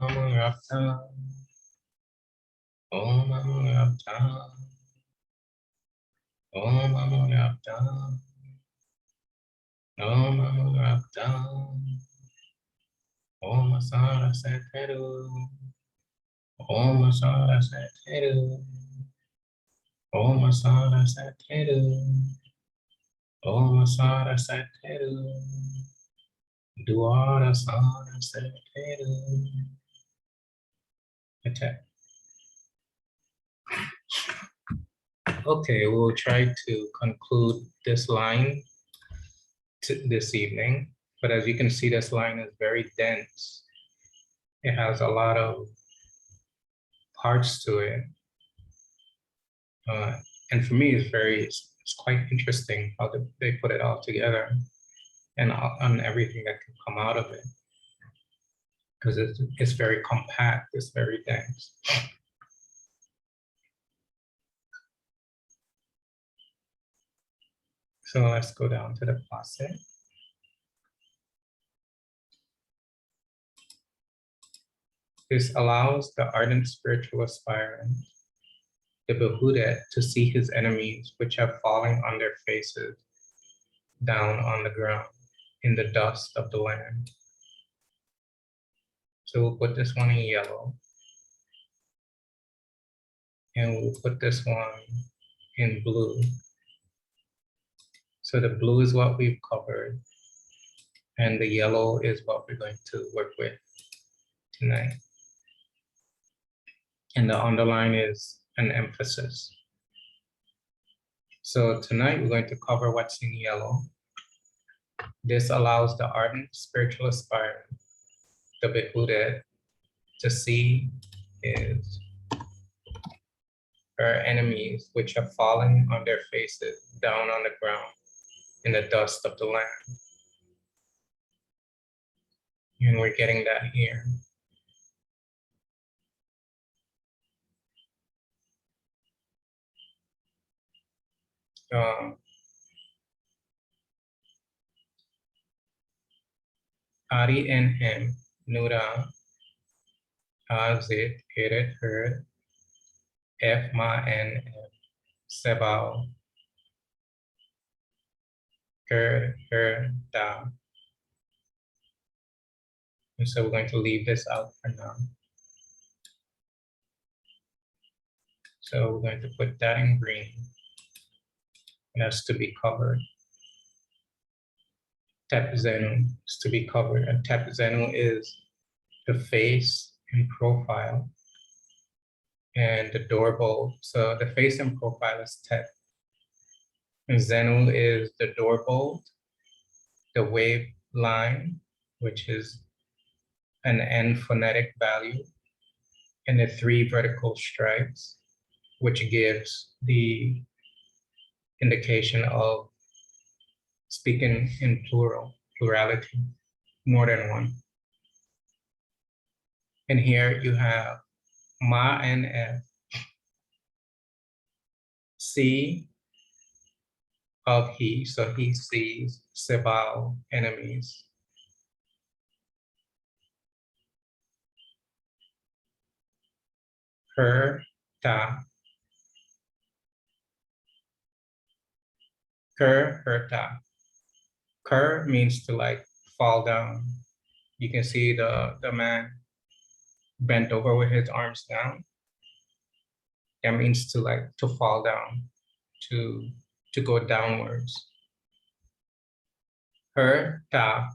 Amurapta, Om Amurapta, Om Amurapta, Om Amurapta, Om Asara Seteru, Om Asara Seteru, Om Asara Seteru, Om Asara Seteru, Duara Sara Seteru. Attack. Okay, we'll try to conclude this line this evening, but as you can see, this line is very dense. It has a lot of parts to it. And for me, it's quite interesting how they put it all together and on everything that can come out of it. Because it's very compact, it's very dense. So let's go down to the process. This allows the ardent spiritual aspirant, the Behudet, to see his enemies which have fallen on their faces down on the ground in the dust of the land. So we'll put this one in yellow. And we'll put this one in blue. So the blue is what we've covered. And the yellow is what we're going to work with tonight. And the underline is an emphasis. So tonight we're going to cover what's in yellow. This allows the ardent spiritual aspirant, the Behudet, to see her enemies which have fallen on their faces down on the ground in the dust of the land. And we're getting that here. Ari en hem, Nura, Azit, Eret, Her, F, Ma, N, F, Sebao, Her, Da. And so we're going to leave this out for now. So we're going to put that in green. It has to be covered. Tep Zenu is to be covered. And Tep Zenu is the face and profile and the door bolt. So the face and profile is Tep. And Zenu is the door bolt, the wave line, which is an N phonetic value, and the 3 vertical stripes, which gives the indication of speaking in plurality, more than one. And here you have Ma and F, C of he, so he sees Sebao enemies. Her, Ta, her, ta. Ker means to like fall down. You can see the man bent over with his arms down. That means to fall down, to go downwards. Her, ta,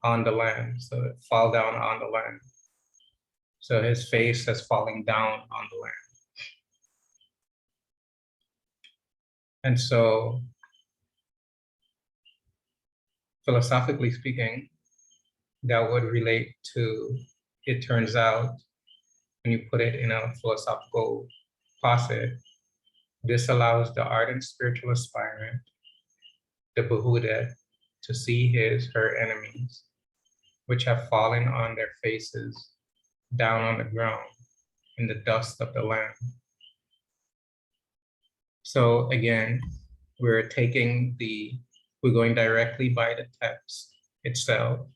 on the land, so fall down on the land. So his face is falling down on the land. And so, philosophically speaking, that would relate to, it turns out, when you put it in a philosophical facet, this allows the ardent spiritual aspirant, the Behudet, to see her enemies, which have fallen on their faces down on the ground in the dust of the land. So again, we're going directly by the text itself.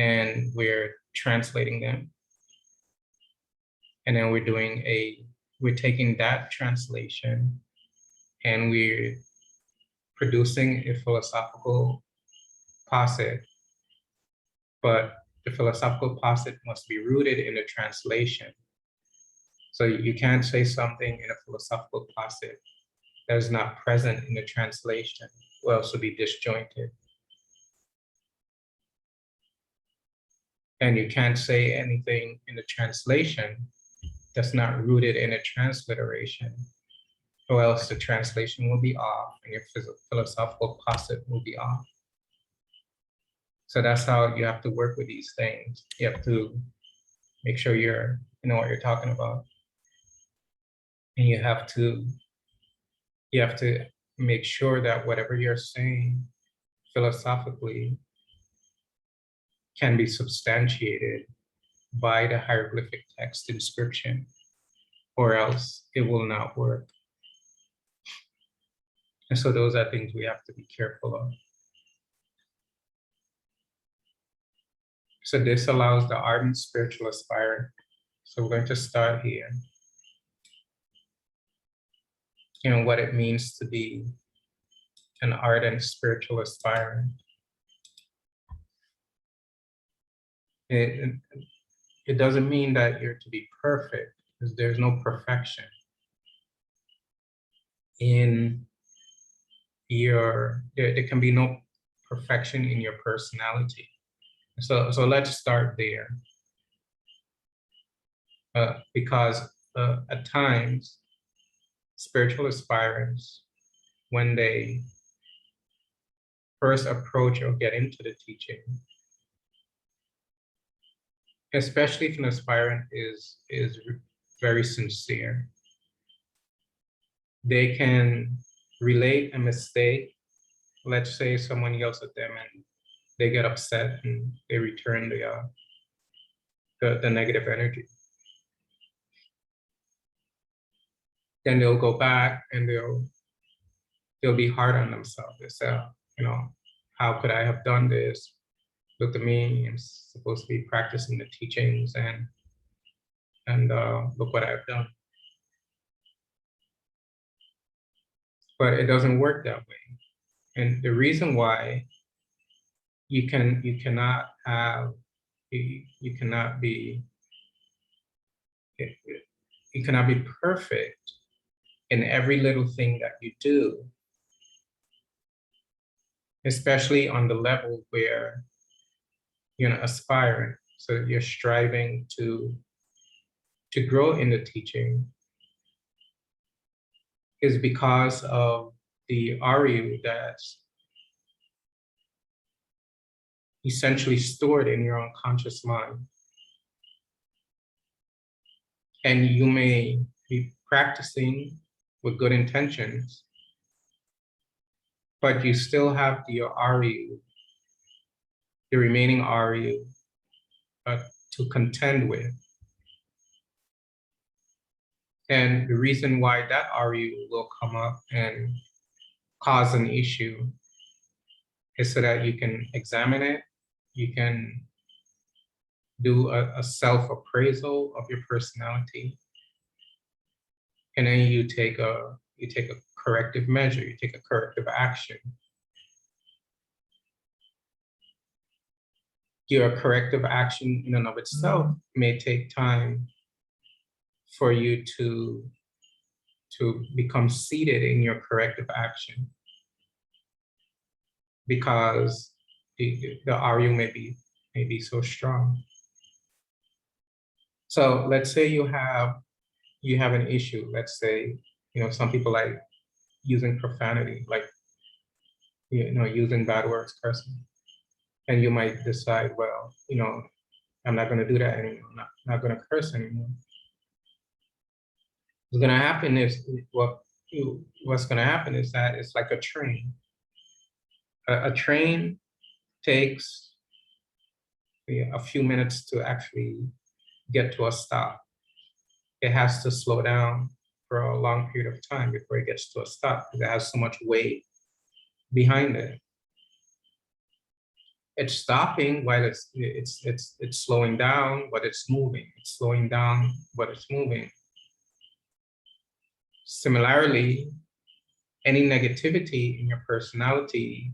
and we're translating them. And then we're taking that translation and we're producing a philosophical posit, but the philosophical posit must be rooted in the translation. So you can't say something in a philosophical posit that is not present in the translation, or else it'll be disjointed. And you can't say anything in the translation that's not rooted in a transliteration, or else the translation will be off and your philosophical posit will be off. So that's how you have to work with these things. You have to make sure you know what you're talking about. And you have to make sure that whatever you're saying philosophically can be substantiated by the hieroglyphic text inscription, or else it will not work. And so those are things we have to be careful of. So this allows the ardent spiritual aspirant. So we're going to start here. You know, what it means to be an ardent spiritual aspirant. It doesn't mean that you're to be perfect, because there's no perfection in there can be no perfection in your personality. So let's start there. Because at times, spiritual aspirants, when they first approach or get into the teaching, especially if an aspirant is very sincere, they can relate a mistake. Let's say someone yells at them and they get upset and they return the negative energy. Then they'll go back and they'll be hard on themselves. They say, you know, how could I have done this? Look at me, I'm supposed to be practicing the teachings, and look what I've done. But it doesn't work that way. And the reason why you cannot be perfect in every little thing that you do, especially on the level where you're an aspirant. So you're striving to grow in the teaching, is because of the Aryu that's essentially stored in your unconscious mind. And you may be practicing with good intentions, but you still have the Aryu, the remaining Aryu, to contend with. And the reason why that Aryu will come up and cause an issue is so that you can examine it, you can do a self-appraisal of your personality, and then you take a corrective measure, you take a corrective action. Your corrective action in and of itself may take time for you to become seated in your corrective action, because the Aryu may be so strong. So let's say you have an issue. Let's say, you know, some people like using profanity, like, you know, using bad words, cursing. And you might decide, well, you know, I'm not going to do that anymore. I'm not going to curse anymore. What's going to happen is that it's like a train. A train takes a few minutes to actually get to a stop. It has to slow down for a long period of time before it gets to a stop, because it has so much weight behind it. It's stopping while it's slowing down, but it's moving. It's slowing down, but it's moving. Similarly, any negativity in your personality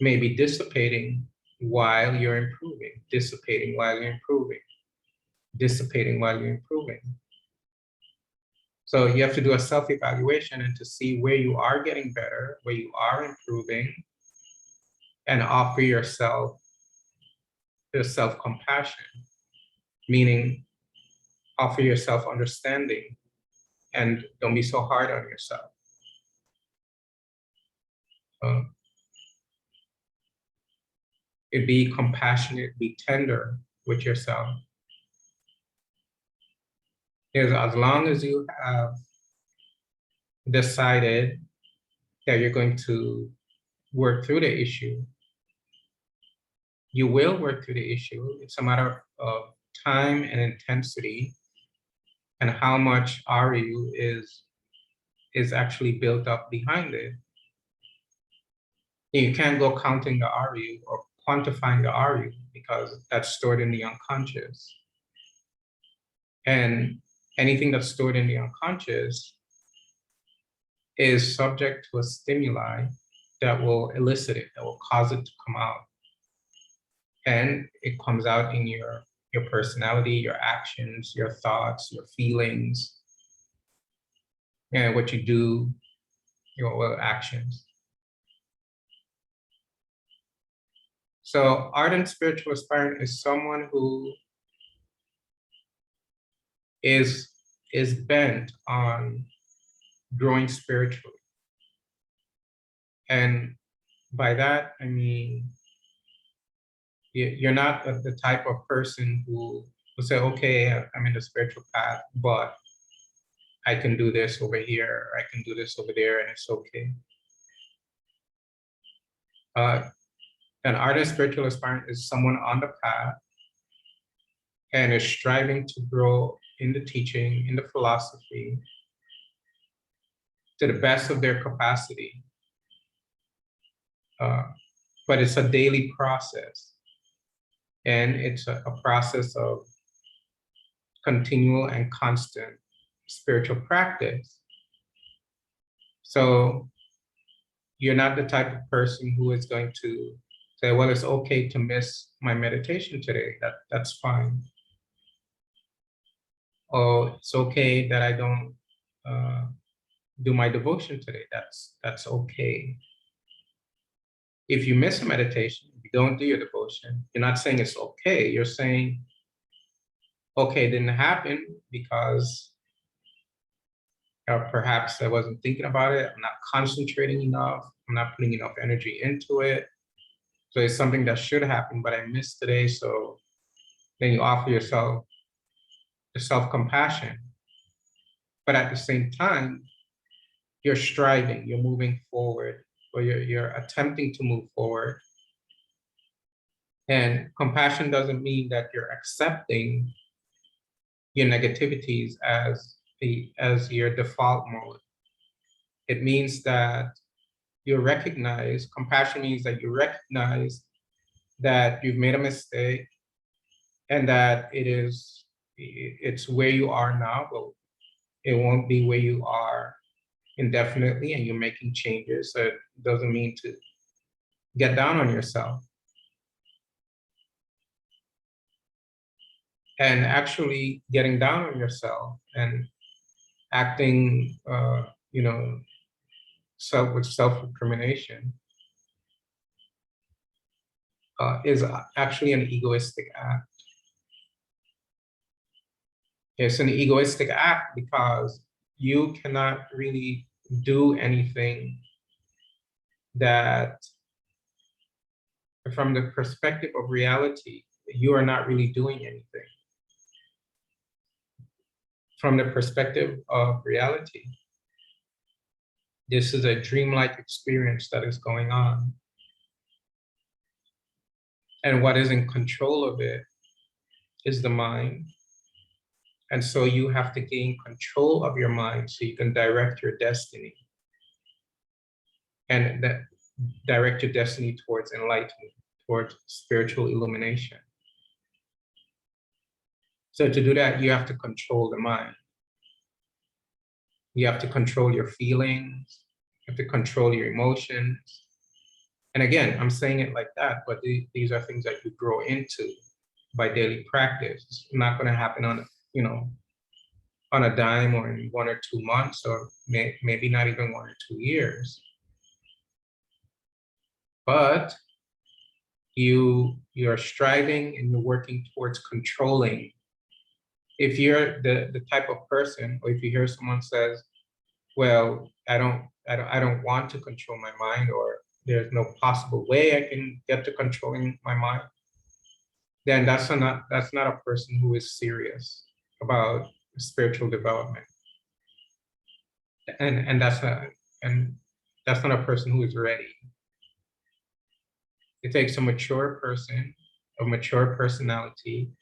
may be dissipating while you're improving, dissipating while you're improving, dissipating while you're improving. So you have to do a self-evaluation and to see where you are getting better, where you are improving, and offer yourself the self-compassion, meaning offer yourself understanding and don't be so hard on yourself. Be compassionate, be tender with yourself. Because as long as you have decided that you're going to work through the issue, you will work through the issue. It's a matter of time and intensity and how much RU is actually built up behind it. You can't go counting the RU or quantifying the RU because that's stored in the unconscious. And anything that's stored in the unconscious is subject to a stimuli that will elicit it, that will cause it to come out. And it comes out in your personality, your actions, your thoughts, your feelings, and what you do, your actions. So ardent spiritual aspirant is someone who is bent on growing spiritually. And by that, I mean, you're not the type of person who will say, okay, I'm in the spiritual path, but I can do this over here, or I can do this over there, and it's okay. An ardent spiritual aspirant is someone on the path and is striving to grow in the teaching, in the philosophy, to the best of their capacity. But it's a daily process. And it's a process of continual and constant spiritual practice. So you're not the type of person who is going to say, well, it's okay to miss my meditation today. That's fine. Or it's okay that I don't do my devotion today. That's okay. If you miss a meditation, if you don't do your devotion, you're not saying it's okay. You're saying, okay, it didn't happen because perhaps I wasn't thinking about it. I'm not concentrating enough. I'm not putting enough energy into it. So it's something that should happen, but I missed today. So then you offer yourself the self-compassion. But at the same time, you're striving, you're moving forward, or you're attempting to move forward. And compassion doesn't mean that you're accepting your negativities as your default mode. It means that you recognize, compassion means that you recognize that you've made a mistake and that it's where you are now, but it won't be where you are indefinitely, and you're making changes. So it doesn't mean to get down on yourself. And actually getting down on yourself and acting, with self-recrimination is actually an egoistic act. It's an egoistic act because you cannot really do anything that, from the perspective of reality, you are not really doing anything. From the perspective of reality, this is a dreamlike experience that is going on. And what is in control of it is the mind. And so you have to gain control of your mind so you can direct your destiny. And that direct your destiny towards enlightenment. towards spiritual illumination. So to do that, you have to control the mind. You have to control your feelings. You have to control your emotions. And again, I'm saying it like that, but these are things that you grow into by daily practice. It's not going to happen on, on a dime or in 1 or 2 months, or maybe not even 1 or 2 years. But you're striving and you're working towards controlling. If you're the type of person, or if you hear someone says, well, I don't want to control my mind, or there's no possible way I can get to controlling my mind, then that's not a person who is serious about spiritual development. And that's not a person who is ready. It takes a mature person, a mature personality.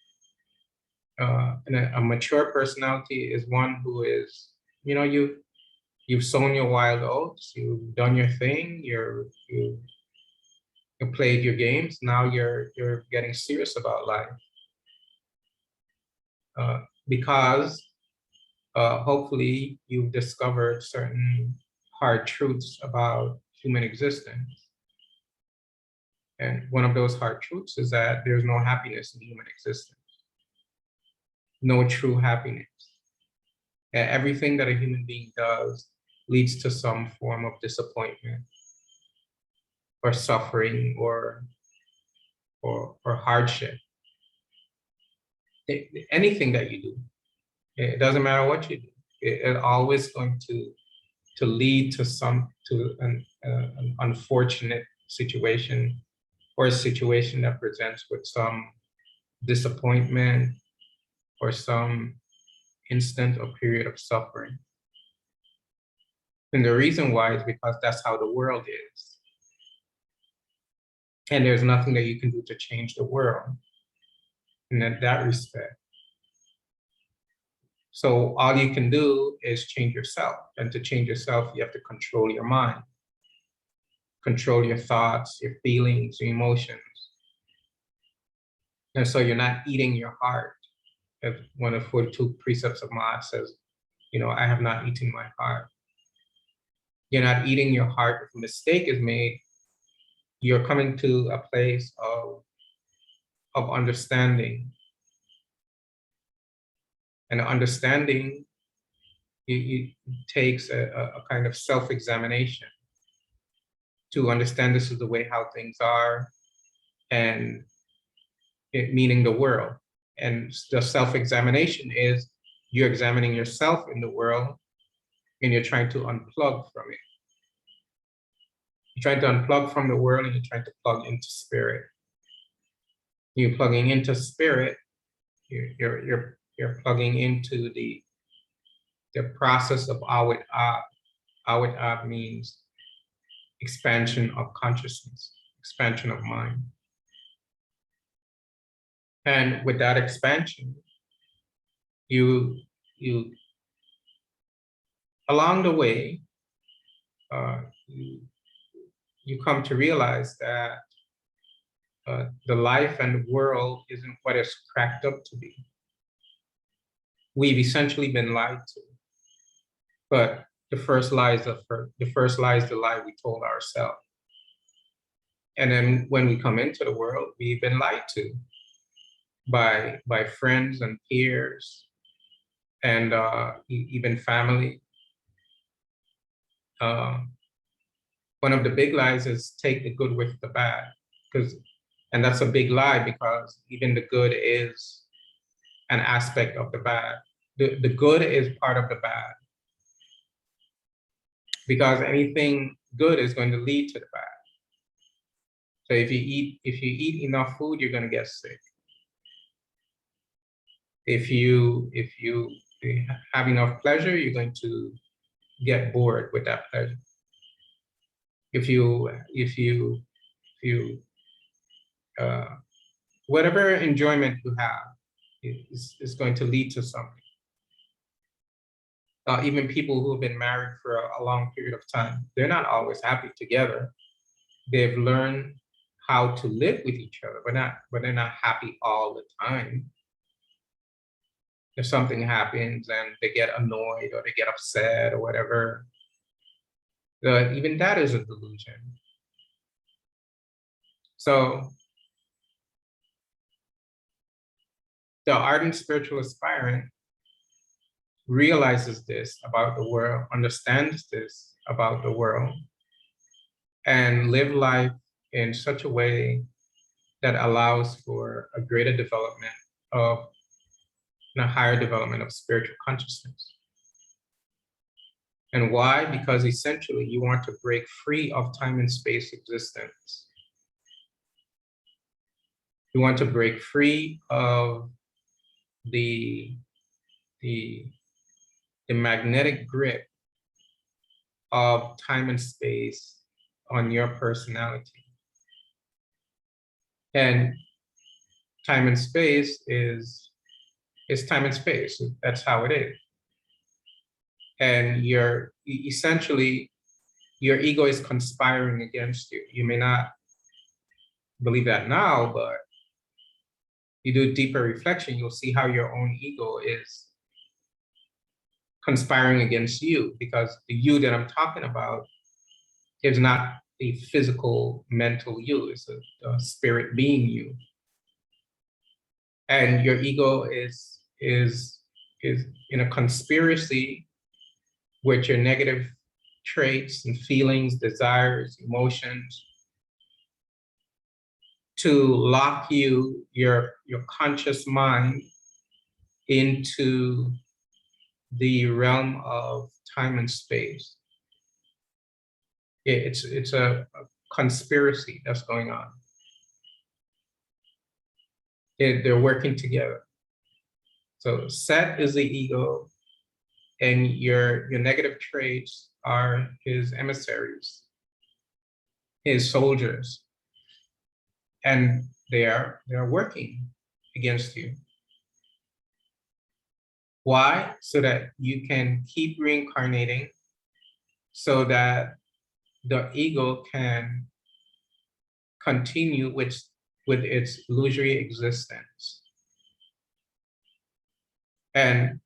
And a mature personality is one who is, you've sown your wild oats, you've done your thing, you played your games. Now you're getting serious about life, because hopefully you've discovered certain hard truths about human existence. And one of those hard truths is that there's no happiness in human existence, no true happiness. And everything that a human being does leads to some form of disappointment or suffering or hardship. Anything that you do, it doesn't matter what you do, it's always going to lead to an unfortunate situation, or a situation that presents with some disappointment or some instant or period of suffering. And the reason why is because that's how the world is. And there's nothing that you can do to change the world in that respect. So all you can do is change yourself. And to change yourself, you have to control your mind, control your thoughts, your feelings, your emotions. And so you're not eating your heart. If one of the 42 precepts of Ma says, I have not eaten my heart. You're not eating your heart. If a mistake is made, you're coming to a place of understanding. And understanding, it takes a kind of self-examination to understand this is the way how things are, and it meaning the world. And the self-examination is you're examining yourself in the world, and you're trying to unplug from it. You're trying to unplug from the world, and you're trying to plug into spirit. You're plugging into spirit, you're plugging into the process of awit ab. Awit ab means expansion of consciousness, expansion of mind. And with that expansion, you along the way, you come to realize that the life and the world isn't what it's cracked up to be. We've essentially been lied to. But the first lie is the lie we told ourselves. And then when we come into the world, we've been lied to by friends and peers, and even family. One of the big lies is take the good with the bad, and that's a big lie, because even the good is an aspect of the bad. The good is part of the bad, because anything good is going to lead to the bad. So if you eat enough food, you're going to get sick. If you have enough pleasure, you're going to get bored with that pleasure. If you whatever enjoyment you have is going to lead to something. Even people who have been married for a long period of time, they're not always happy together. They've learned how to live with each other, but they're not happy all the time. If something happens and they get annoyed or they get upset or whatever, even that is a delusion. So the ardent spiritual aspirant realizes this about the world, understands this about the world, and live life in such a way that allows for a greater development of, a higher development of spiritual consciousness. And why? Because essentially you want to break free of time and space existence. You want to break free of the magnetic grip of time and space on your personality. And time and space is time and space. That's how it is. And essentially, your ego is conspiring against you. You may not believe that now, but you do deeper reflection, you'll see how your own ego is conspiring against you, because the you that I'm talking about is not a physical, mental you, it's a spirit being you. And your ego is in a conspiracy with your negative traits and feelings, desires, emotions, to lock your conscious mind into the realm of time and space. It's a conspiracy that's going on. They're working together. So Set is the ego, and your negative traits are his emissaries, his soldiers, and they are working against you. Why? So that you can keep reincarnating, so that the ego can continue with its illusory existence. And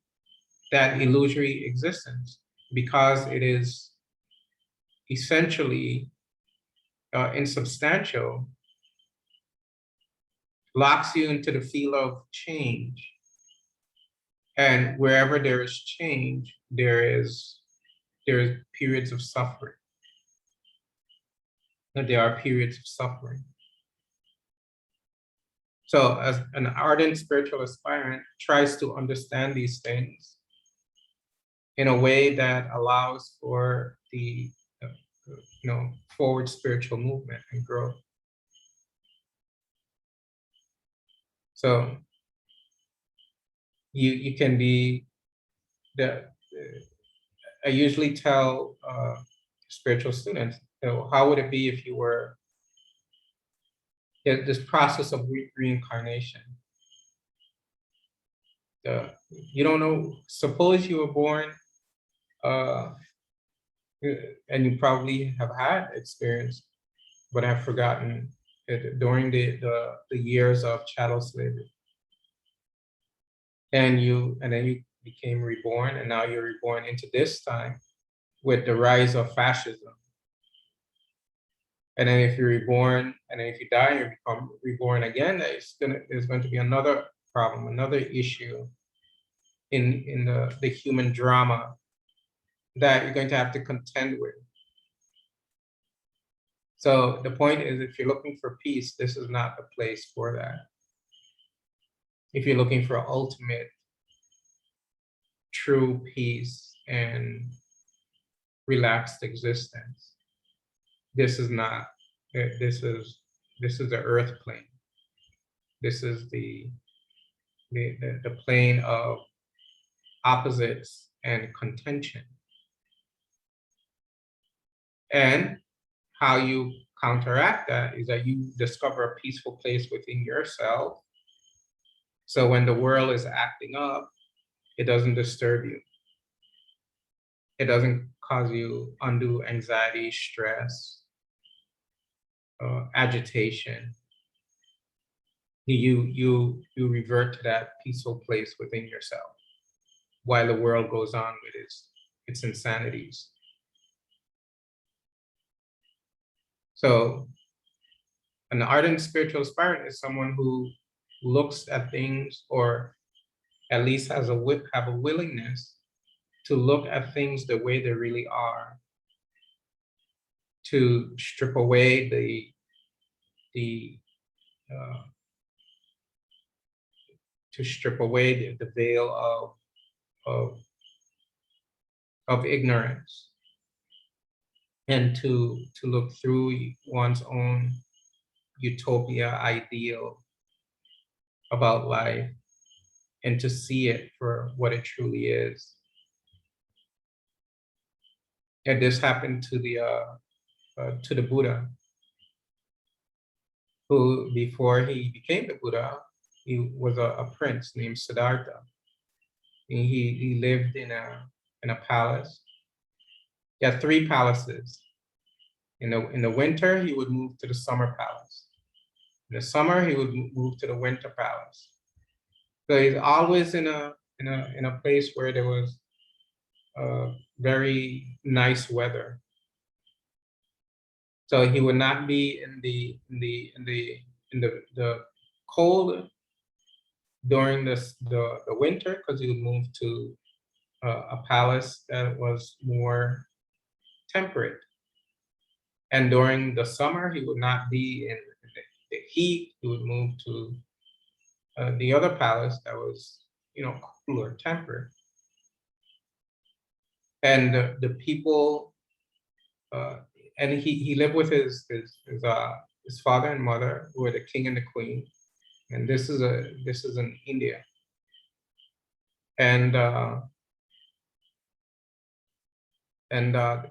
that illusory existence, because it is essentially insubstantial, locks you into the field of change. And wherever there is change, there is periods of suffering. And there are periods of suffering. So as an ardent spiritual aspirant tries to understand these things in a way that allows for the forward spiritual movement and growth. So you can be I usually tell spiritual students, how would it be if you were this process of reincarnation? You don't know, suppose you were born, and you probably have had experience, but have forgotten it during the years of chattel slavery. And then you became reborn, and now you're reborn into this time with the rise of fascism. And then if you're reborn, and then if you die, you become reborn again, there's going to be another problem, another issue in the human drama that you're going to have to contend with. So the point is, if you're looking for peace, this is not the place for that. If you're looking for ultimate true peace and relaxed existence, this is not, this is the earth plane. This is the plane of opposites and contention. And how you counteract that is that you discover a peaceful place within yourself. So when the world is acting up, it doesn't disturb you. It doesn't cause you undue anxiety, stress. agitation, you revert to that peaceful place within yourself while the world goes on with its insanities. So an ardent spiritual aspirant is someone who looks at things, or at least has have a willingness to look at things the way they really are, to strip away the uh, to strip away the veil of of ignorance, and to look through one's own utopia ideal about life and to see it for what it truly is. And this happened to the Buddha, who before he became the Buddha, he was a prince named Siddhartha. And he lived in a palace. He had 3 palaces. In the winter, he would move to the summer palace. In the summer, he would move to the winter palace. So he's always in a place where there was very nice weather. So he would not be in the cold during the winter, because he would move to a palace that was more temperate. And during the summer, he would not be in the heat. He would move to the other palace that was, cooler, temperate. And the people, and he lived with his father and mother, who were the king and the queen. And this is in India. And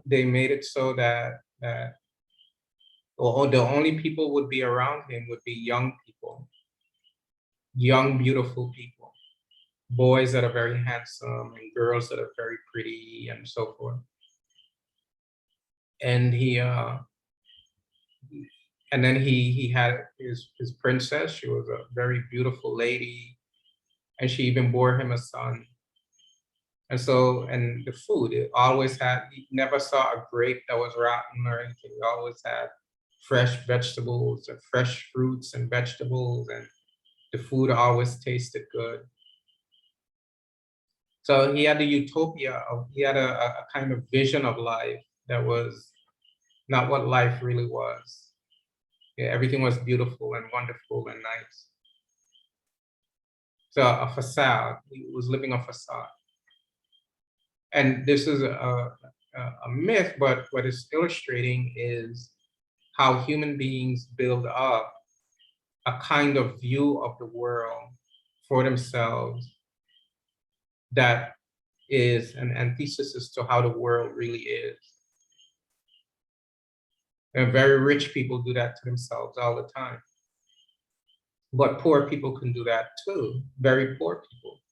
they made it so that the only people would be around him would be young people, young, beautiful people, boys that are very handsome and girls that are very pretty and so forth. And then he had his princess. She was a very beautiful lady, and she even bore him a son. And so, and the food, it always had, he never saw a grape that was rotten or anything. He always had fresh vegetables and fresh fruits and vegetables, and the food always tasted good. So he had a utopia he had a kind of vision of life that was not what life really was. Yeah, everything was beautiful and wonderful and nice. So a facade, he was living a facade. And this is a myth, but what it's illustrating is how human beings build up a kind of view of the world for themselves that is an antithesis to how the world really is. And very rich people do that to themselves all the time. But poor people can do that too, very poor people.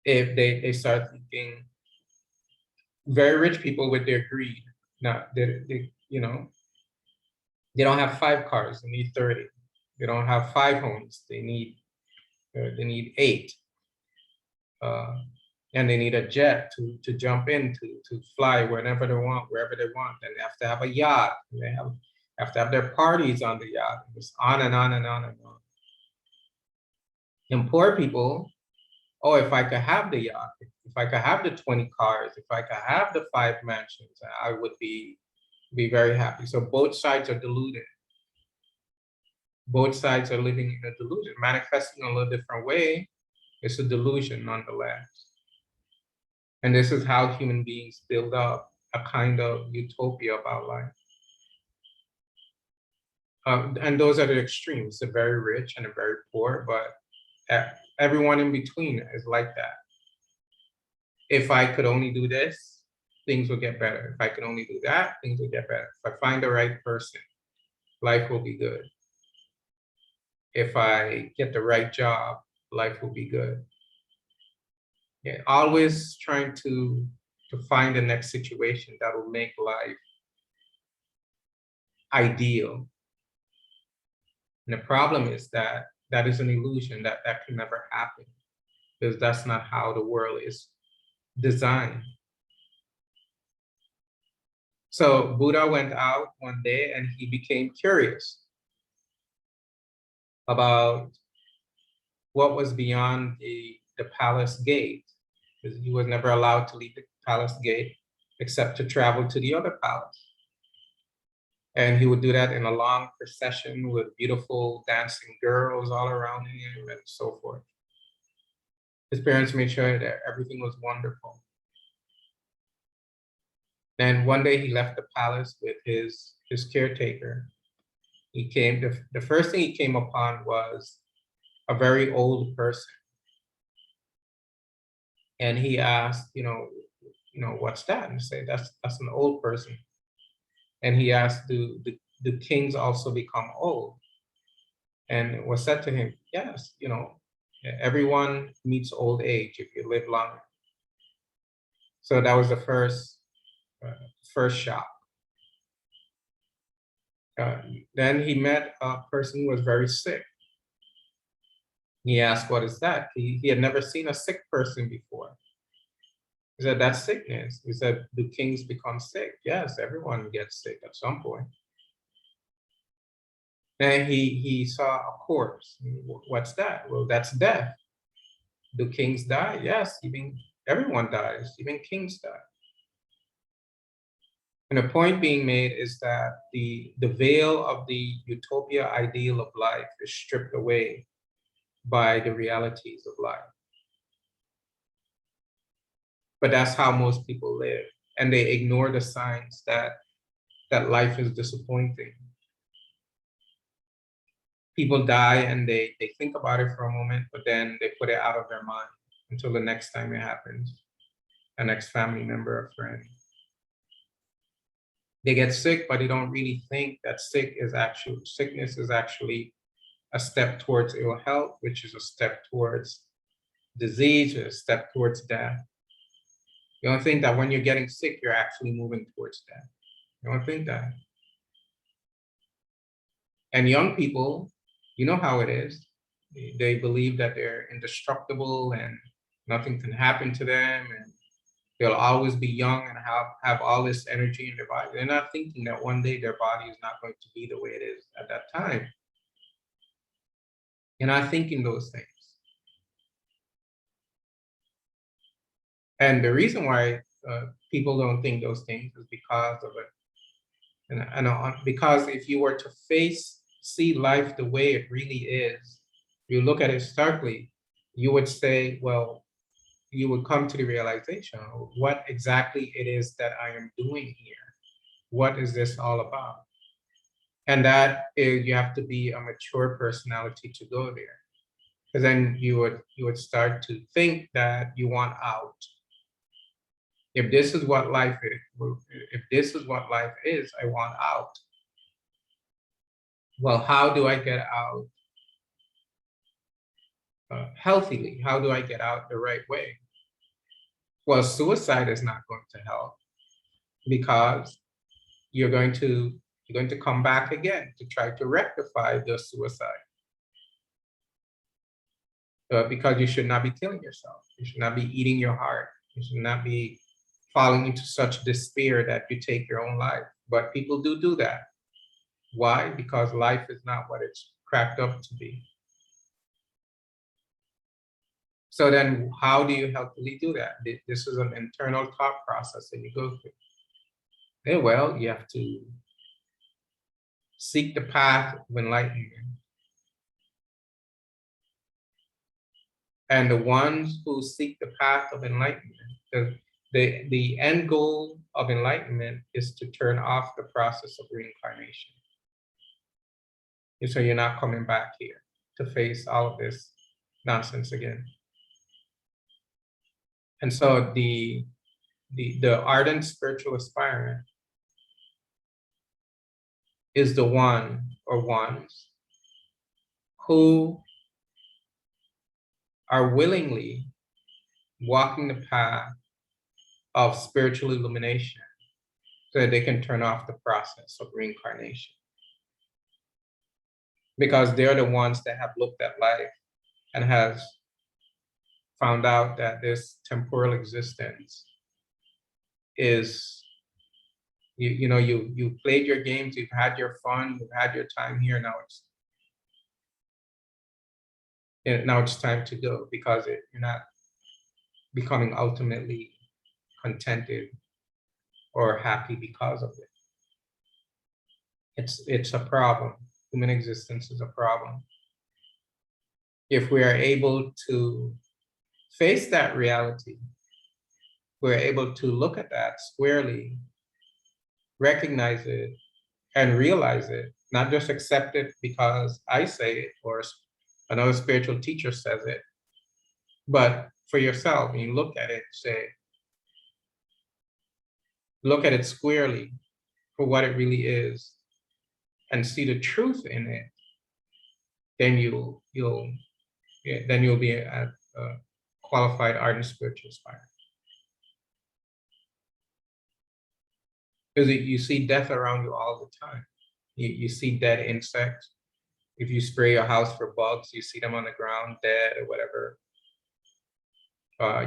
If they start thinking, very rich people with their greed, now they don't have 5 cars, they need 30. They don't have 5 homes, they need 8. And they need a jet to jump into, to fly whenever they want, wherever they want. And they have to have a yacht, and they have to have their parties on the yacht. And just on and on and on and on. And poor people, oh, if I could have the yacht, if I could have the 20 cars, if I could have the 5 mansions, I would be very happy. So both sides are deluded. Both sides are living in a delusion, manifesting a little different way. It's a delusion nonetheless. And this is how human beings build up a kind of utopia about life. And those are the extremes, the very rich and the very poor, but everyone in between is like that. If I could only do this, things will get better. If I could only do that, things will get better. If I find the right person, life will be good. If I get the right job, life will be good. Yeah, always trying to find the next situation that will make life ideal. And the problem is that that is an illusion, that that can never happen, because that's not how the world is designed. So Buddha went out one day and he became curious about what was beyond the palace gate, because he was never allowed to leave the palace gate except to travel to the other palace. And he would do that in a long procession with beautiful dancing girls all around him and so forth. His parents made sure that everything was wonderful. Then one day he left the palace with his caretaker. He came, the first thing he came upon was a very old person. And he asked, what's that? And say, that's an old person. And he asked, do kings also become old? And it was said to him, yes, everyone meets old age if you live longer. So that was the first shock. Then he met a person who was very sick. He asked, what is that? He had never seen a sick person before. He said, that's sickness. He said, do kings become sick? Yes, everyone gets sick at some point. Then he saw a corpse. What's that? Well, that's death. Do kings die? Yes, even everyone dies, even kings die. And the point being made is that the veil of the utopia ideal of life is stripped away by the realities of life. But that's how most people live. And they ignore the signs that life is disappointing. People die and they think about it for a moment, but then they put it out of their mind until the next time it happens, a next family member or friend. They get sick, but they don't really think that sickness is actually a step towards ill health, which is a step towards disease, a step towards death. You don't think that when you're getting sick, you're actually moving towards death. You don't think that. And young people, you know how it is. They believe that they're indestructible and nothing can happen to them, and they'll always be young and have all this energy in their body. They're not thinking that one day their body is not going to be the way it is at that time. You're not thinking those things. And the reason why people don't think those things is because of it. And because if you were to see life the way it really is, you look at it starkly, you would say, well, you would come to the realization of what exactly it is that I am doing here. What is this all about? And that is, you have to be a mature personality to go there. Because then you would start to think that you want out. If this is what life is, I want out. Well, how do I get out healthily? How do I get out the right way? Well, suicide is not going to help, because you're going to come back again to try to rectify the suicide. Because you should not be killing yourself. You should not be eating your heart. You should not be falling into such despair that you take your own life. But people do that. Why? Because life is not what it's cracked up to be. So then how do you healthily do that? This is an internal thought process that you go through. Yeah, well, you have to seek the path of enlightenment. And the ones who seek the path of enlightenment, the end goal of enlightenment is to turn off the process of reincarnation. And so you're not coming back here to face all of this nonsense again. And so the ardent spiritual aspirant is the one or ones who are willingly walking the path of spiritual illumination so that they can turn off the process of reincarnation. because they're the ones that have looked at life and has found out that this temporal existence is, you played your games, you've had your fun, you've had your time here. Now it's time to go, because you're not becoming ultimately contented or happy because of it. It's a problem. Human existence is a problem. If we are able to face that reality, we're able to look at that squarely, recognize it, and realize it, not just accept it because I say it or another spiritual teacher says it, but for yourself, when you look at it, look at it squarely for what it really is and see the truth in it, then you'll be a qualified ardent spiritual aspirant. Because you see death around you all the time. You see dead insects. If you spray your house for bugs, you see them on the ground dead or whatever.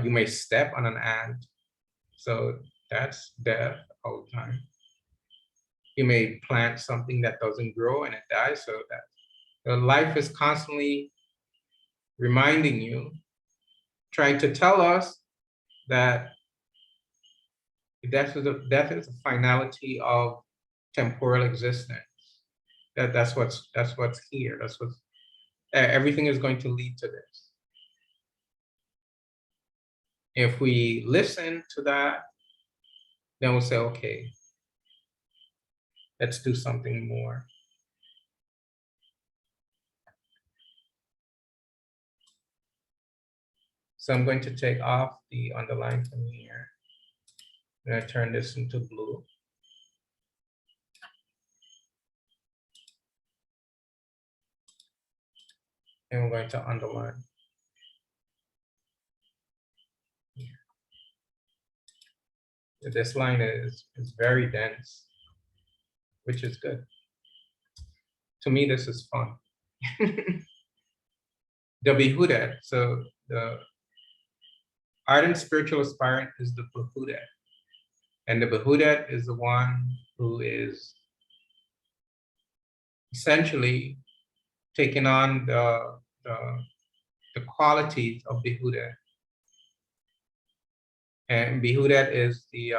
You may step on an ant, so that's death all the time. You may plant something that doesn't grow and it dies, so that life is constantly reminding you, trying to tell us that death is a finality of temporal existence. That's what's here. That's what's everything is going to lead to this. If we listen to that, then we'll say, okay, let's do something more. So I'm going to take off the underline from here. I'm going to turn this into blue. And we're going to underline. This line is very dense, which is good. To me, this is fun. The Behudet, so the ardent spiritual aspirant is the Behudet. And the Behudet is the one who is essentially taking on the qualities of Behudet. And Behudet is the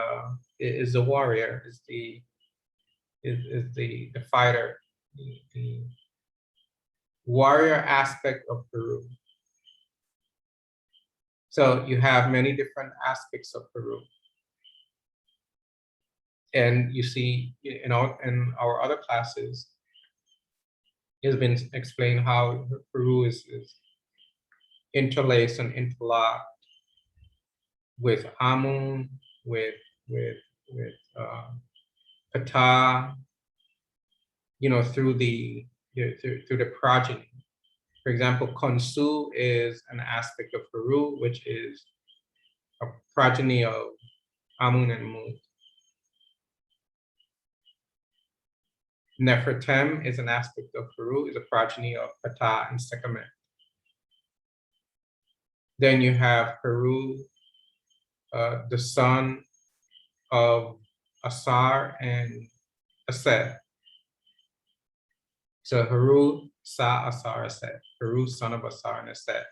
warrior, is the fighter, the warrior aspect of Peru. So you have many different aspects of Peru. And you see, in our other classes, it's been explained how Peru is interlaced and interlocked with Amun, with Ptah, through the progeny. For example, Khonsu is an aspect of Peru, which is a progeny of Amun and Mut. Nefertem is an aspect of Peru, is a progeny of Ptah and Sekhmet. Then you have Peru, the son of Asar and Aset. So Heru, Sa, Asar, Aset. Heru, son of Asar and Aset.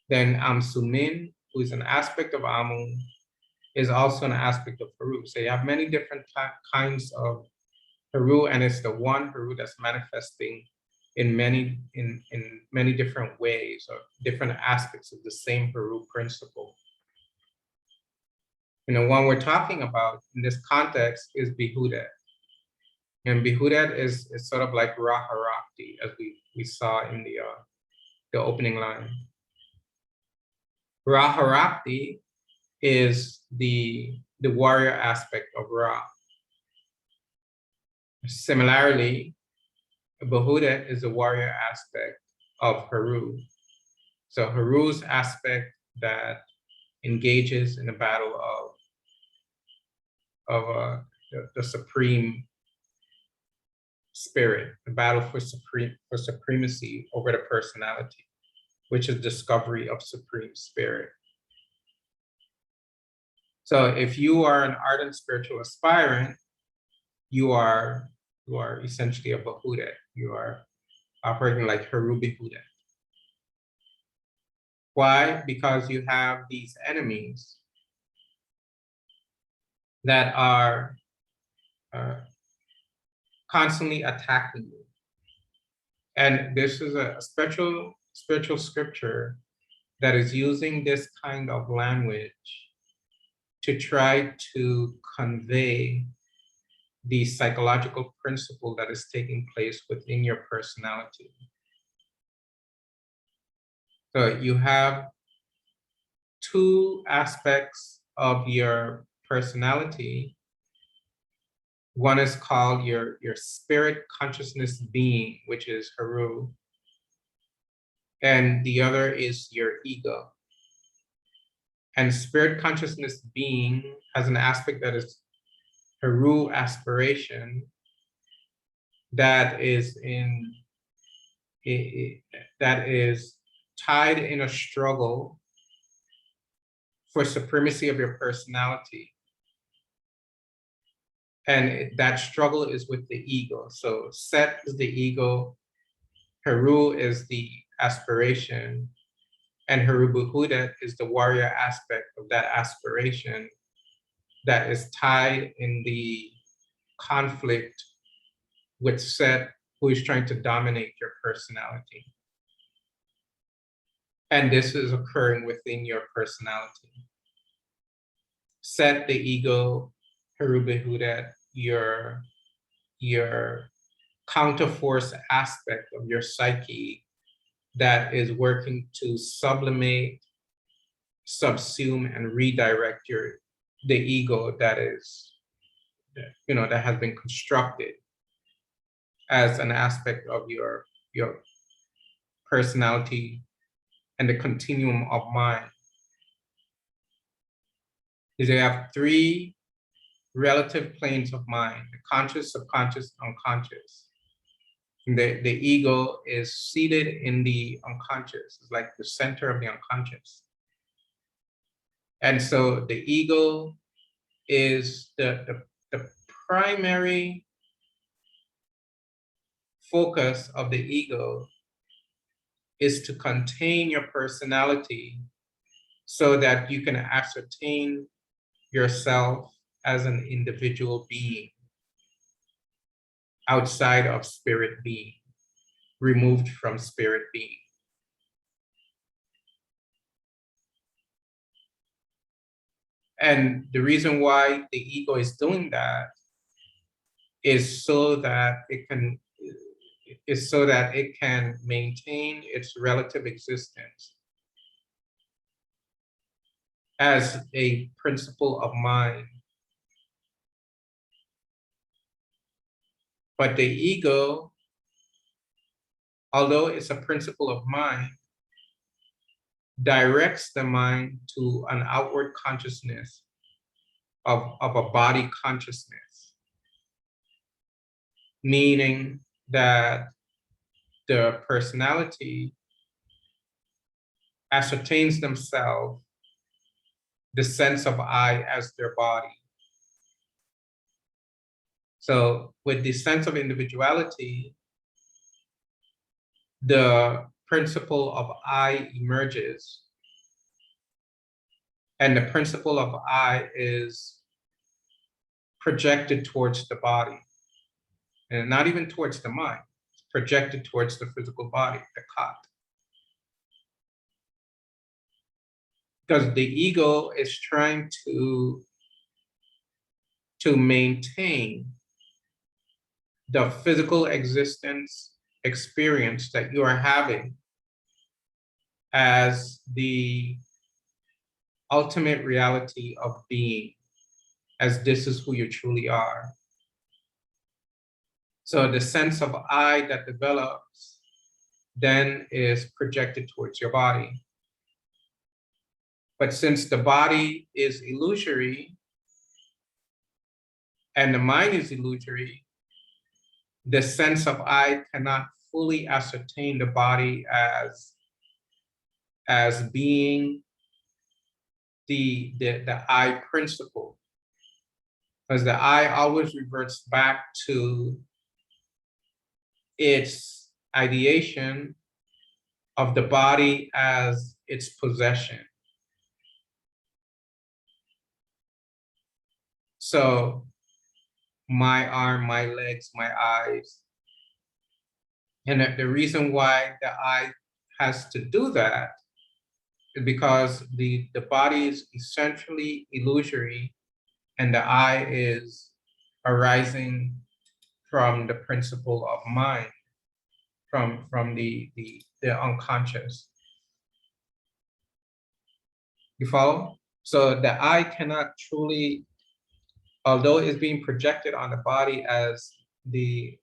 Then Amsumin, who is an aspect of Amun, is also an aspect of Heru. So you have many different kinds of Heru, and it's the one Heru that's manifesting in many different ways or different aspects of the same Heru principle. One we're talking about in this context is Behudet. And Behudet is sort of like Raharakti, as we saw in the opening line. Raharakti is the warrior aspect of Ra. Similarly, Behudet is the warrior aspect of Heru. So Heru's aspect that engages in the battle of the supreme spirit, the battle for supremacy over the personality, which is discovery of supreme spirit. So if you are an ardent spiritual aspirant, you are essentially a Behudet. You are operating like Heru Behudet. Why? Because you have these enemies that are constantly attacking you. And this is a spiritual scripture that is using this kind of language to try to convey the psychological principle that is taking place within your personality. So you have two aspects of your personality. One is called your spirit consciousness being, which is Heru, and the other is your ego. And spirit consciousness being has an aspect that is Heru aspiration, that is that is tied in a struggle for supremacy of your personality. And that struggle is with the ego. So Set is the ego, Heru is the aspiration, and Heru Behudet is the warrior aspect of that aspiration that is tied in the conflict with Set, who is trying to dominate your personality. And this is occurring within your personality. Set, the ego, Heru Behudet, your counterforce aspect of your psyche that is working to sublimate, subsume, and redirect the ego that is, that has been constructed as an aspect of your personality and the continuum of mind. Is they have three relative planes of mind: the conscious, subconscious, unconscious. And the ego is seated in the unconscious. It's like the center of the unconscious. And so the ego is the primary focus of the ego is to contain your personality so that you can ascertain yourself as an individual being outside of spirit being, removed from spirit being. And the reason why the ego is doing that is so that it can maintain its relative existence as a principle of mind. But the ego, although it's a principle of mind, directs the mind to an outward consciousness of a body consciousness, meaning that the personality ascertains themselves the sense of I as their body. So with the sense of individuality, the principle of I emerges, and the principle of I is projected towards the body, and not even towards the mind. It's projected towards the physical body, the cot. Because the ego is trying to maintain the physical existence experience that you are having as the ultimate reality of being, as this is who you truly are. So the sense of I that develops then is projected towards your body. But since the body is illusory and the mind is illusory, the sense of I cannot fully ascertain the body as being the I principle, because the I always reverts back to its ideation of the body as its possession. So my arm, my legs, my eyes. And the reason why the I has to do that is because the body is essentially illusory and the I is arising from the principle of mind, from the unconscious. You follow? So the I cannot truly, although it's being projected on the body as the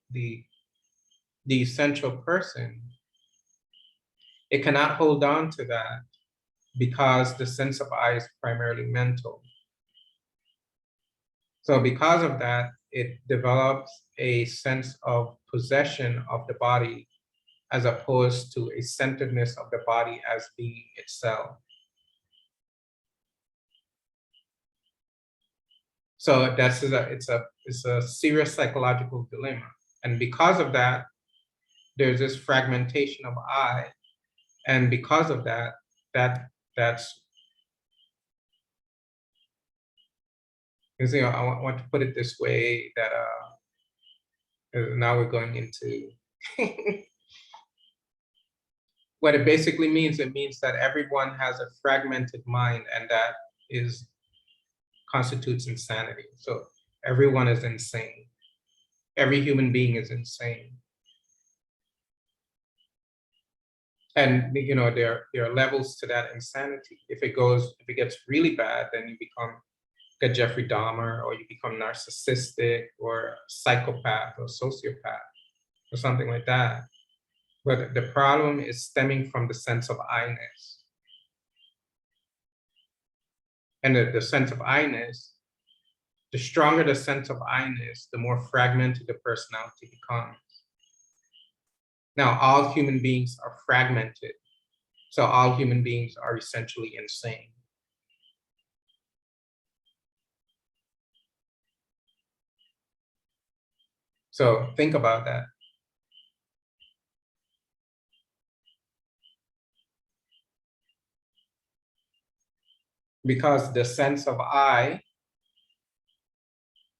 essential person, it cannot hold on to that because the sense of I is primarily mental. So because of that, it develops a sense of possession of the body as opposed to a centeredness of the body as being itself. So it's a serious psychological dilemma. And because of that, there's this fragmentation of I. And because of that, that's, you know, I want to put it this way, that now we're going into what it basically means. It means that everyone has a fragmented mind, and that is constitutes insanity. So everyone is insane. Every human being is insane. And you know, there are levels to that insanity. If it gets really bad, then you become like a Jeffrey Dahmer, or you become narcissistic, or psychopath, or sociopath, or something like that. But the problem is stemming from the sense of I-ness. And the sense of I-ness, the stronger the sense of I-ness, the more fragmented the personality becomes. Now, all human beings are fragmented. So all human beings are essentially insane. So think about that. Because the sense of I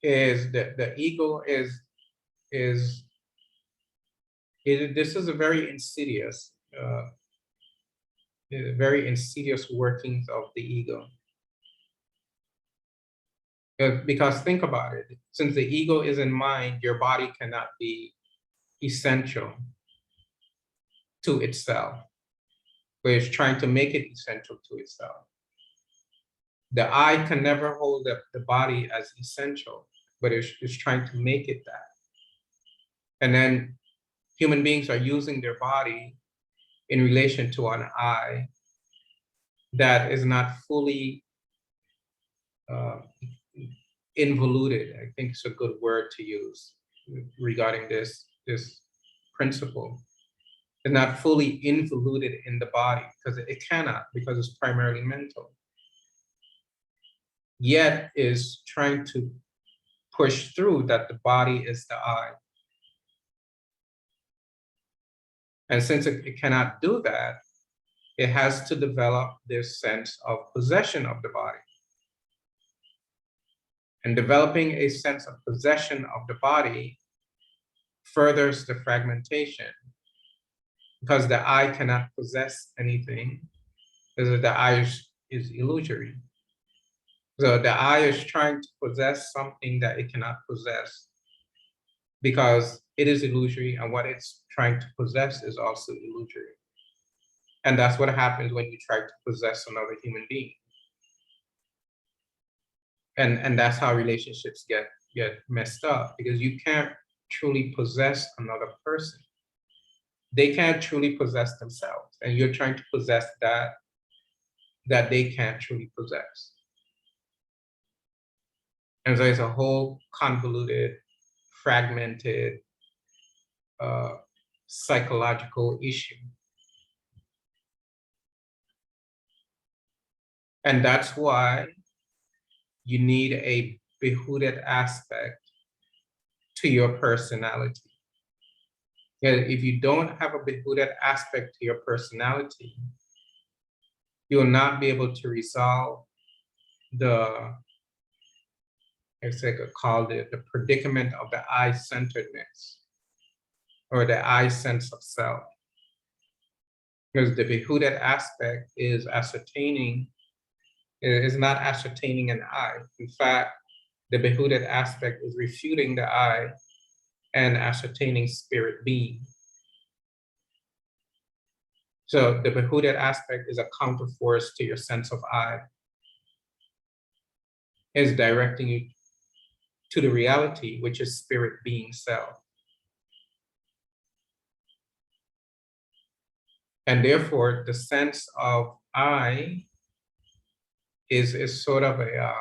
is the ego is this is a very insidious workings of the ego. Because think about it, since the ego is in mind, your body cannot be essential to itself, but it's trying to make it essential to itself. The I can never hold up the body as essential, but it's trying to make it that. And then human beings are using their body in relation to an I that is not fully involuted. I think it's a good word to use regarding this principle. It's not fully involuted in the body, because it cannot, because it's primarily mental. Yet is trying to push through that the body is the I. And since it cannot do that, it has to develop this sense of possession of the body. And developing a sense of possession of the body furthers the fragmentation, because the I cannot possess anything, because the I is illusory. So the I is trying to possess something that it cannot possess, because it is illusory, and what it's trying to possess is also illusory. And that's what happens when you try to possess another human being. And that's how relationships get messed up, because you can't truly possess another person. They can't truly possess themselves, and you're trying to possess that they can't truly possess. And so it's a whole convoluted, fragmented psychological issue. And that's why you need a Behudet aspect to your personality. If you don't have a Behudet aspect to your personality, you'll not be able to resolve the, it's like called it, the predicament of the I-centeredness, or the I sense of self. Because the Behudet aspect is ascertaining, is not ascertaining an I. In fact, the Behudet aspect is refuting the I and ascertaining spirit being. So the Behudet aspect is a counterforce to your sense of I. It's directing you to the reality, which is spirit being self. And therefore, the sense of I is sort of a,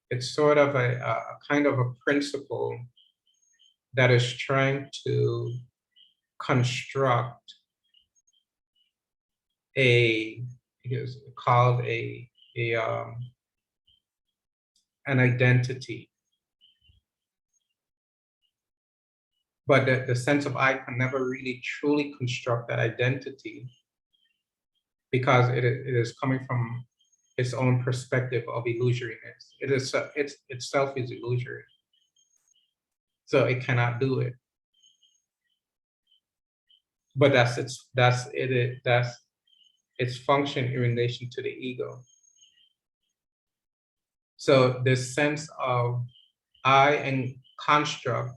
it's sort of a kind of a principle that is trying to construct a, it is called an identity. But the sense of I can never really truly construct that identity because it is coming from its own perspective of illusoriness. It's itself is illusory. So it cannot do it. But that's its function in relation to the ego. So this sense of I and construct,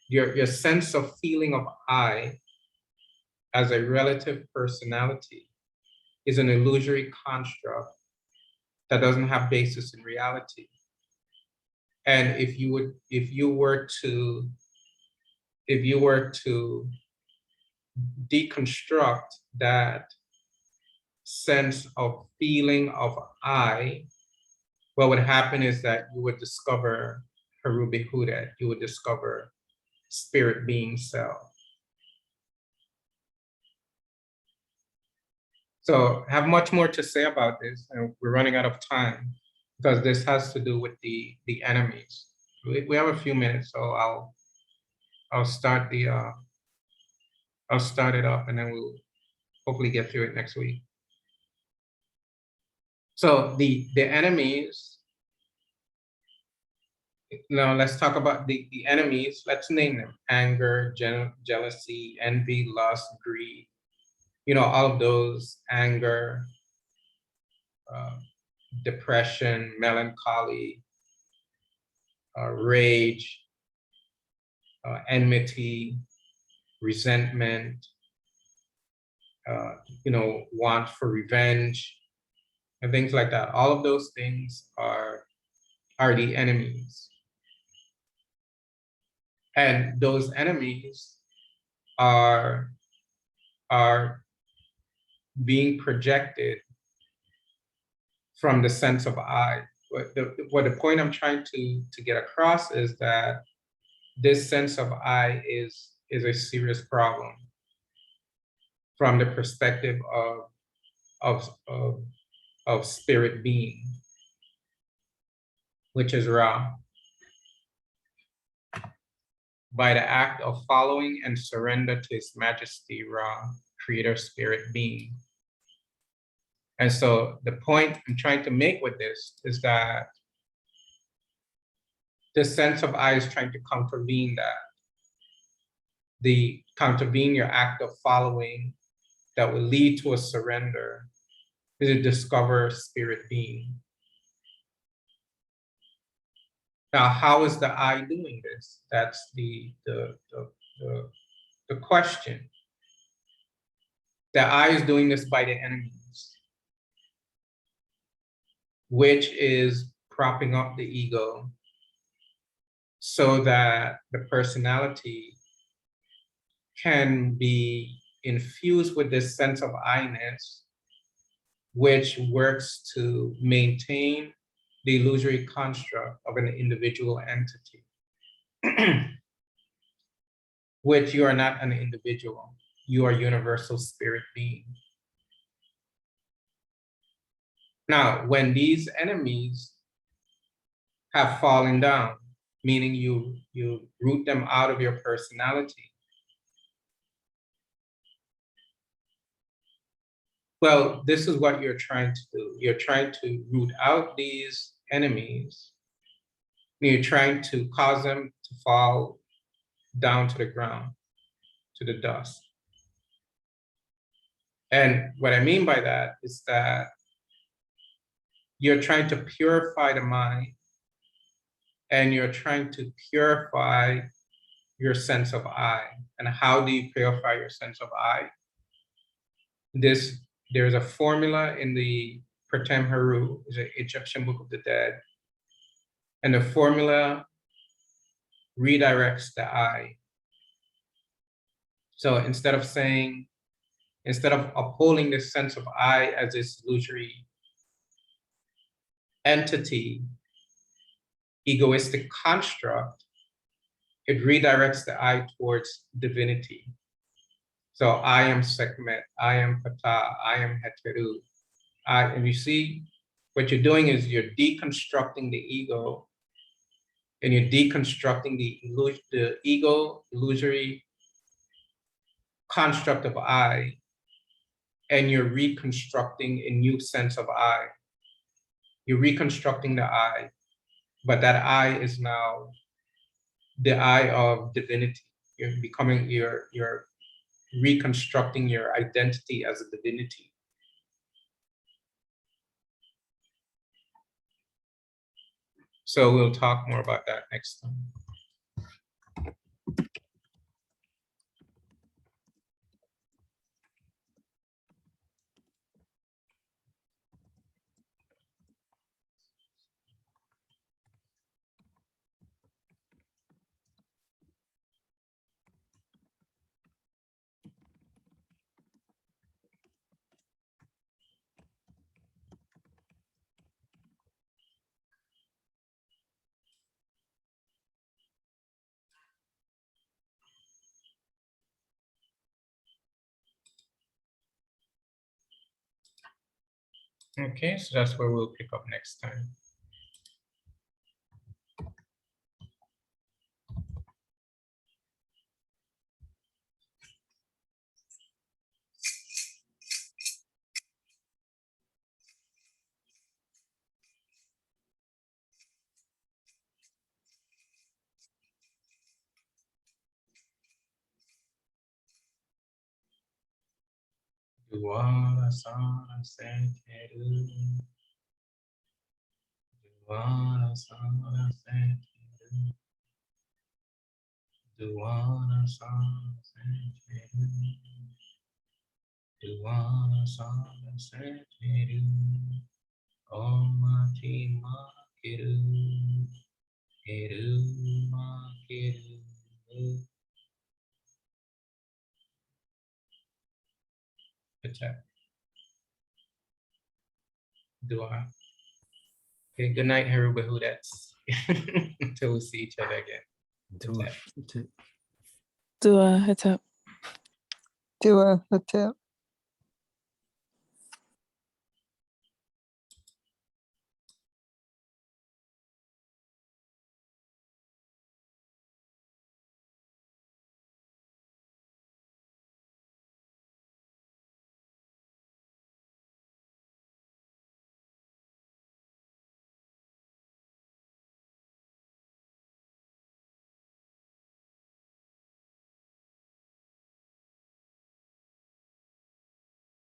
your sense of feeling of I as a relative personality is an illusory construct that doesn't have basis in reality. And if you were to deconstruct that sense of feeling of I, what would happen is that you would discover Heru Behudet, you would discover spirit being self. So I have much more to say about this, and we're running out of time because this has to do with the enemies. We have a few minutes, so I'll start it up, and then we'll hopefully get through it next week. So the enemies. Now let's talk about the enemies. Let's name them: anger, jealousy, envy, lust, greed. All of those, anger, depression, melancholy, rage, enmity, resentment, want for revenge, and things like that. All of those things are the enemies. And those enemies are being projected from the sense of I. What the point I'm trying to get across is that this sense of I is a serious problem from the perspective of spirit being, which is Ra. By the act of following and surrender to His Majesty Ra, Creator Spirit Being. And so the point I'm trying to make with this is that this sense of I is trying to countervene that. Countervene your act of following that will lead to a surrender is to discover spirit being. Now, how is the I doing this? That's the question. The I is doing this by the enemies, which is propping up the ego so that the personality can be infused with this sense of I-ness which works to maintain the illusory construct of an individual entity, which you are not an individual, you are universal spirit being. Now, when these enemies have fallen down, meaning you root them out of your personality, well, this is what you're trying to do. You're trying to root out these enemies. You're trying to cause them to fall down to the ground, to the dust. And what I mean by that is that you're trying to purify the mind, and you're trying to purify your sense of I. And how do you purify your sense of I? There's a formula in the Pratem Heru, is an Egyptian Book of the Dead. And the formula redirects the I. So instead of upholding this sense of I as this illusory entity, egoistic construct, it redirects the I towards divinity. So I am Sekhmet, I am Ptah, I am Heteru. And you see, what you're doing is you're deconstructing the ego, and you're deconstructing the ego illusory construct of I, and you're reconstructing a new sense of I. You're reconstructing the I, but that I is now the I of divinity. You're reconstructing your identity as a divinity. So we'll talk more about that next time. Okay, so that's where we'll pick up next time. Duara sana senteru. Duara sana senteru. Duara sana senteru. Duara sana senteru. Om Mati Ma Kiru. Kiru Ma Kiru. Attack. Dua. Okay, good night, Heru Behudet. Until we see each other again. Dua. Dua Hatep. Dua Hatep.